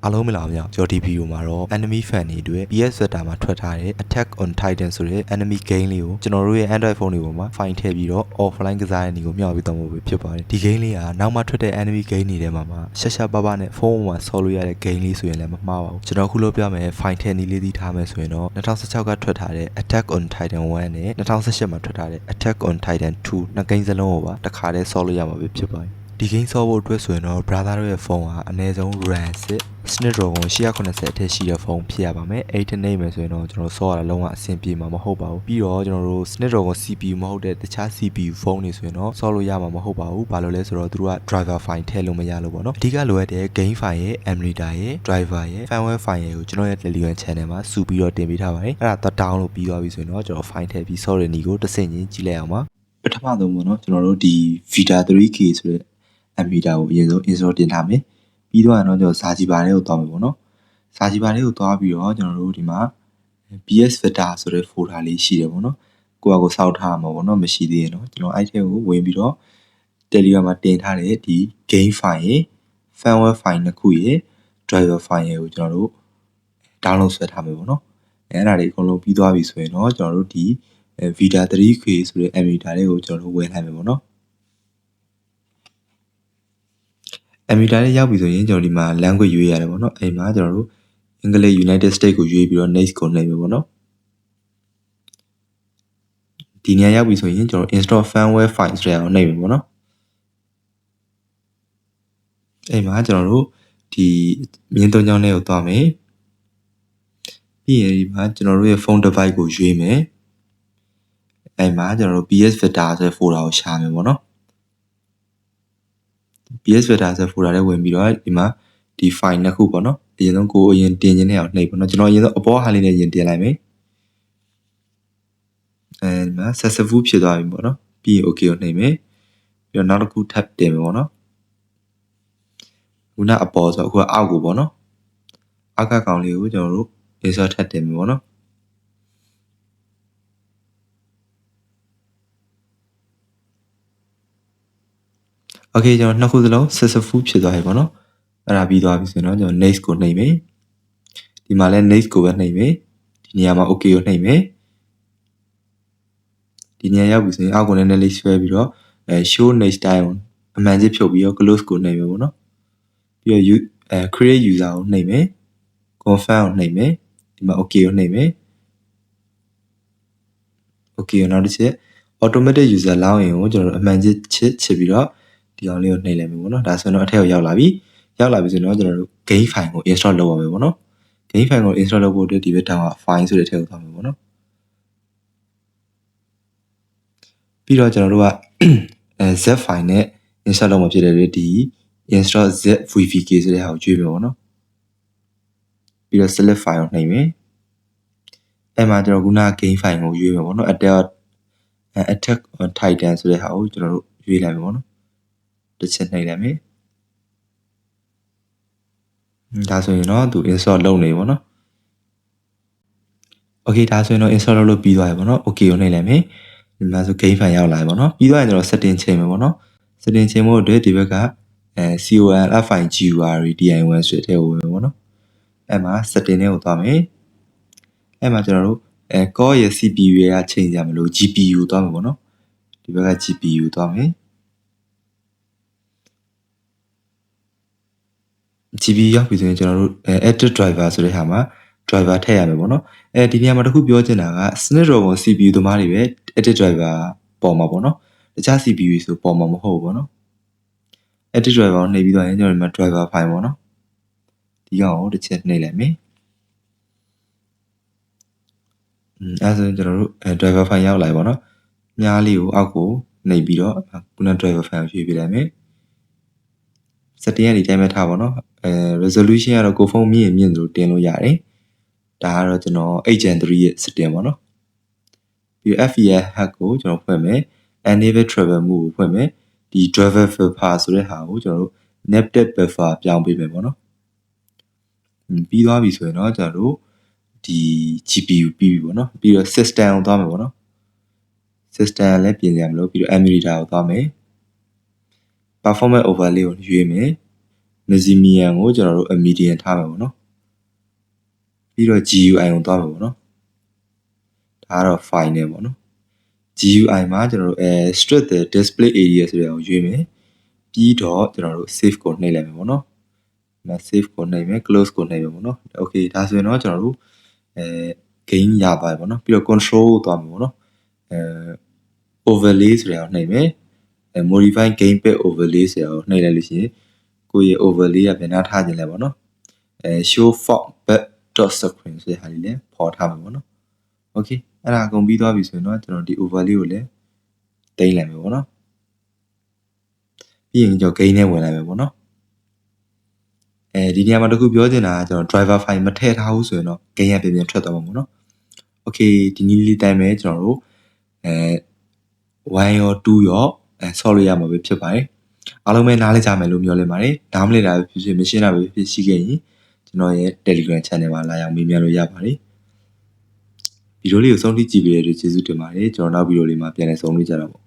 အားလုံးမလားဗျာကျွန်တော်ဒီဗီဒီယိုမှာတော့ enemy fan တွေအတွက် PS Vector မှာထွက်ထားတဲ့ Attack on Titan ဆိုတဲ့ enemy game လေးကိုကျွန်တော်တို့ရဲ့ Android phone တွေပေါ်မှာ file ထည့်ပြီးတော့ offline ကစားတဲ့နေကိုမျှဝေပေးသွားမှာဖြစ်ပါတယ်ဒီ game လေးကနောက်မှထွက်တဲ့ enemy game တွေထဲမှာရှာရှာပါပါနဲ့ဖုန်းပေါ်မှာဆော်လို့ရတဲ့ game လေးဆိုရင်လည်းမမှားပါဘူးကျွန်တော်ခုလို့ပြမယ် file ထည့်နည်းလေးသိထားမယ်ဆိုရင်တော့2016ကထွက်ထားတဲ့ Attack on Titan 1နဲ့2018မှာထွက်ထားတဲ့ Attack on Titan 2နှစ် game စလုံးကိုပါတစ်ခါတည်းဆော်လို့ရမှာဖြစ်ပါတယ်ဒီ game ဆော့ဖို့အတွက်ဆိုရင်တော့ brother တို့ရဲ့ဖုန်းကအနည်းဆုံး RAM Snapdragon 880အထက်ရှိတဲ့ဖုန်းဖြစ်ရပါမယ်အဲ့ဒီနေမယ်ဆိုရင်တော့ကျွန်တော်ဆော့ရတာလုံးဝအဆင်ပြေမှာမဟုတ်ပါဘူးပြီးတော့ကျွန်တော်တို့ Snapdragon CPU မဟုတ်တဲ့တခြား CPU ဖုန်းတွေဆိုရင်တော့ဆော့လို့ရမှာမဟုတ်ပါဘူးဘာလို့လဲဆိုတော့သူတို့က driver file ထည့်လို့မရလို့ပေါ့နော်အဓိကလိုအပ်တဲ့ game file ရဲ့ emulator ရဲ့ driver ရဲ့ firmware file ရဲ့ကိုကျွန်တော်ရဲ့ Telegram channel မှာစုပြီးတော့တင်ပေးထားပါတယ်အဲ့ဒါတော့ download ပြီးသွားပြီဆိုရင်တော့ကျွန်တော် file ထည့်ပြီးဆော့တဲ့နေကိုတစ်ဆင့်ချင်းကြည့်လိုက်အောင်ပါပထမဆုံးပေါ့နော်ကျွန်တော်တို့ဒီ Vita 3K ဆိုတဲ့ Ammeter ကိုအရင်ဆုံး install တင်ထားမယ်ပြီးတော့ကျွန်တော်စာကြည့်ပါလေးကိုတောင်းမယ်ပေါ့နော်စာကြည့်ပါလေးကိုတောင်းပြီးတော့ကျွန်တော်တို့ဒီမှာ PS Vector ဆိုတဲ့ folder လေးရှိတယ်ပေါ့နော်ကိုယ့်အကိုစောက်ထားမှာပေါ့နော်မရှိသေးရင်တော့ကျွန်တော်အဲ့ထဲကိုဝင်ပြီးတော့ Telegram မှာတင်ထားတဲ့ဒီ game file ရဲ့ firmware file နှစ်ခုရဲ့ driver file ရဲ့ကိုကျွန်တော်တို့ download ဆွဲထားမယ်ပေါ့နော်အဲ့ဒါတွေအကုန်လုံးပြီးသွားပြီဆိုရင်တော့ကျွန်တော်တို့ဒီ Vita 3K ဆိုတဲ့ Ammeter လေးကိုကျွန်တော်တို့ဝယ်လိုက်မယ်ပေါ့နော်Ammeter လေးရောက်ပြီဆိုရင်ကျွန်တော်ဒီမှာ language ရွေးရတယ်ပေါ့နော်အဲ့မှာကျွန်တော်တို့အင်္ဂလိပ် United States ကိုရွေးပြီးတော့ next ကိုနှိပ်မယ်ပေါ့နော်ဒီနေရာရောက်ပြီဆိုရင်ကျွန်တော် install firmware file ဆိုတဲ့အကိုနှိပ်မယ်ပေါ့နော်အဲ့မှာကျွန်တော်တို့ဒီမြင်းသုံးချောင်းလေးကိုသွားမယ်ပြီးရင်ဒီမှာကျွန်တော်တို့ရဲ့ phone device ကိုရွေးမယ်အဲ့မှာကျွန်တော်တို့ PS Vector ဆိုတဲ့ folder ကိုရှာမယ်ပေါ့နော်PS Vector ဆိုတဲ့ folder ထဲဝင်ပြီးတော့ဒီမှာဒီ file နှစ်ခုပေါ့နော်အရင်ဆုံးကိုအရင်တင်ခြင်းနဲ့အောင်နှိပ်ပေါ့နော်ကျွန်တော်အရင်ဆုံးအပေါ်ဟာလေးနဲ့ရင်တင်လိုက်မယ်အဲဒီမှာ successful ဖြစ်သွားပြီပေါ့နော်ပြီးရင် okay ကိုနှိပ်မယ်ပြီးတော့နောက်တစ်ခုထပ်တင်မယ်ပေါ့နော်ခုနအပေါ်ဆိုအခုကအောက်ကိုပေါ့နော်အောက်ကကောင်လေးကိုကျွန်တော်တို့ insert ထပ်တင်မယ်ပေါ့နော်โอเคကျွန်တော်နှစ်ခုစလုံး successful ဖြစ်သွားပြီပေါ့နော်အဲ့ဒါပြီးသွားပြီဆိုရင်တော့ကျွန်တော် next ကိုနှိပ်မယ်ဒီမှာလည်း next ကိုပဲနှိပ်မယ်ဒီနေရာမှာ okay ကိုနှိပ်မယ်ဒီနေရာရောက်ပြီဆိုရင်အောက်ကိုလည်းလေးဆွဲပြီးတော့show next time အမှန်ကြီးဖြုတ်ပြီးတော့ close ကိုနှိပ်မယ်ပေါ့နော်ပြီးတော့ create user ကိုနှိပ်မယ် confirm ကိုနှိပ်မယ်ဒီမှာ okay ကိုနှိပ်မယ် okay ကိုနောက်တစ်ချက် automatic user login ကိုကျွန်တော်တို့အမှန်ကြီးချစ်ပြီးတော့ဒီအောင်လေးကိုနှိပ်လိုက်မယ်ပေါ့နော်ဒါဆိုရင်တော့အထက်ကိုရောက်လာပြီဆိုရင်တော့ကျွန်တော်တို့ game file ကို install လုပ်ရမယ်ပေါ့နော် game file ကို install လုပ်ဖို့အတွက်ဒီဘက်တောင်က file ဆိုတဲ့ထည့်ကိုသွားမယ်ပေါ့နော်ပြီးတော့ကျွန်တော်တို့ကz file နဲ့ install လုပ်မှာဖြစ်တဲ့အတွက်ဒီ install zvk ဆိုတဲ့ဟာကိုကျွေးမယ်ပေါ့နော်ပြီးတော့ select file ကိုနှိပ်မယ်အဲ့မှာကျွန်တော်ခုန game file ကိုရွေးမယ်ပေါ့နော် attack on titan ဆိုတဲ့ဟာကိုကျွန်တော်တို့ရွေးလိုက်မယ်ပေါ့နော်တစ်ချက်နှိပ်လိုက်မယ်ဒါဆိုရင်တော့သူ install လုပ်နေပေါ့နော် okay ဒါဆိုရင်တော့ install လုပ်လို့ပြီးသွားပြီပေါ့နော် okay ကိုနှိပ်လိုက်မယ်ဒီမှာဆို game file ရောက်လာပြီပေါ့နော်ပြီးသွားရင်ကျွန်တော် setting ချိန်မယ်ပေါ့နော် setting ချိန်ဖို့အတွက်ဒီဘက်ကCOLFIGURDI1 ဆိုတဲ့ထဲကိုဝင်ပေါ့နော်အဲ့မှာ setting တွေကိုသွားမယ်အဲ့မှာကျွန်တော်တို့core ရဲ့ CPU ရဲ့ချိန်ကြမလို့ GPU သွားမယ်ပေါ့နော်ဒီဘက်က GPU သွားမယ် GPU ရောက်ပြီဆိုရင်ကျွန်တော်တို့edit driver ဆိုတဲ့ဟာမှာ driver ထည့်ရမယ်ပေါ့နော်ဒီနေရာမှာတခုပြောချင်တာက Snapdragon CPU သမားတွေပဲ edit driver ပေါ်မှာပေါ့နော်တခြား CPU ဆိုပေါ်မှာမဟုတ်ဘူးပေါ့နော် edit driver ကိုနှိပ်ပြီးတော့ရင်ကျွန်တော်ဒီမှာ driver file ပေါ့နော်ဒီကောင်ကိုတစ်ချက်နှိပ်လိုက်မယ်အဲဆိုရင်ကျွန်တော်တို့driver file ရောက်လာပြီပေါ့နော်မြားလေးကိုအောက်ကိုနှိပ်ပြီးတော့ခုန driver file ကိုရွှေ့ပြလိုက်မယ် setting ကဒီတိုင်းပဲထားပါတော့resolution ကတော့ကိုဖုန်းမြင့်မြင့်လို့တင်လို့ရတယ်ဒါကတော့ကျွန်တော် 8Gen 3ရဲ့ setting ပေါ့နော်ပြီး FPS hack ကိုကျွန်တော်ဖွင့်မယ် enable travel mode ကိုဖွင့်မယ်ဒီ driver buffer ဆိုတဲ့ဟာကိုကျွန်တော်တို့ native buffer ပြောင်းပေးမယ်ပေါ့နော်ပြီးသွားပြီဆိုရင်တော့ကျွန်တော်တို့ဒီ GPU ပြီးပြီပေါ့နော်ပြီးတော့ system ကိုသွားမယ်ပေါ့နော် system လည်းပြင်ကြမလို့ပြီးတော့ emulator ကိုသွားမယ် performance overlay ကိုရွေးမယ် Maximian ကိုကျွန်တော်တို့ median ထားမယ်ပေါ့နော်ပြီးတော့ GUI ကိုသွားမယ်ပေါ့နော်ဒါကတော့ file နဲ့ပေါ့နော် GUI မှာကျွန်တော်တို့strip the display area ဆိုတဲ့ကိုရွေးမယ်ပြီးတော့ကျွန်တော်တို့ save ကိုနှိပ်လိုက်မယ်ပေါ့နော်ဒါ save ကိုနှိပ်မယ် close ကိုနှိပ်မယ်ပေါ့နော် okay ဒါဆိုရင်တော့ကျွန်တော်တို့gain ရပါတယ်ပေါ့နော်ပြီးတော့ control ကိုသွားမယ်ပေါ့နော်overlay ဆိုတဲ့ကိုနှိပ်မယ်modify gamepad overlay ဆိုတဲ့ကိုနှိပ်လိုက်လို့ရှိရင်ကိုယ့်ရဲ့ overlay ကဘယ်နားထားခြင်းလဲပေါ့နော်show font back.screen ဆိုတဲ့ဟာလေးလည်းပေါ်ထားမှာပေါ့နော် okay အဲ့ဒါအကုန်ပြီးသွားပြီဆိုရင်တော့ကျွန်တော်ဒီ overlay ကိုလည်းတိမ့်လိုက်မယ်ပေါ့နော်ပြီးရင်ကျွန်တော် gain နဲ့ဝင်လိုက်မယ်ပေါ့နော်ဒီနေရာမှာတခုပြောချင်တာကကျွန်တော် driver file မထည့်ထားဘူးဆိုရင်တော့ gain ရပြန်ထွက်သွားမှာပေါ့နော် okay ဒီနည်းလေးတိုင်းပဲကျွန်တော်တို့1ရော2ရောဆော့လို့ရမှာပဲဖြစ်ပါတယ်အားလုံးပဲနားလည်ကြမယ်လို့မျှော်လင့်ပါတယ်နားမလည်တာပဲဖြစ်ဖြစ်မရှင်းတာပဲဖြစ်ရှိခဲ့ရင်ကျွန်တော်ရဲ့ Telegram channel မှာလာရောက်မေးမြန်းလို့ရပါတယ်ဗီဒီယိုလေးကိုဆုံးဖြတ်ကြည့်ပေးတဲ့အတွက်ကျေးဇူးတင်ပါတယ်ကျွန်တော်နောက်ဗီဒီယိုလေးမှာပြန်လည်ဆုံတွေ့ကြတာပေါ့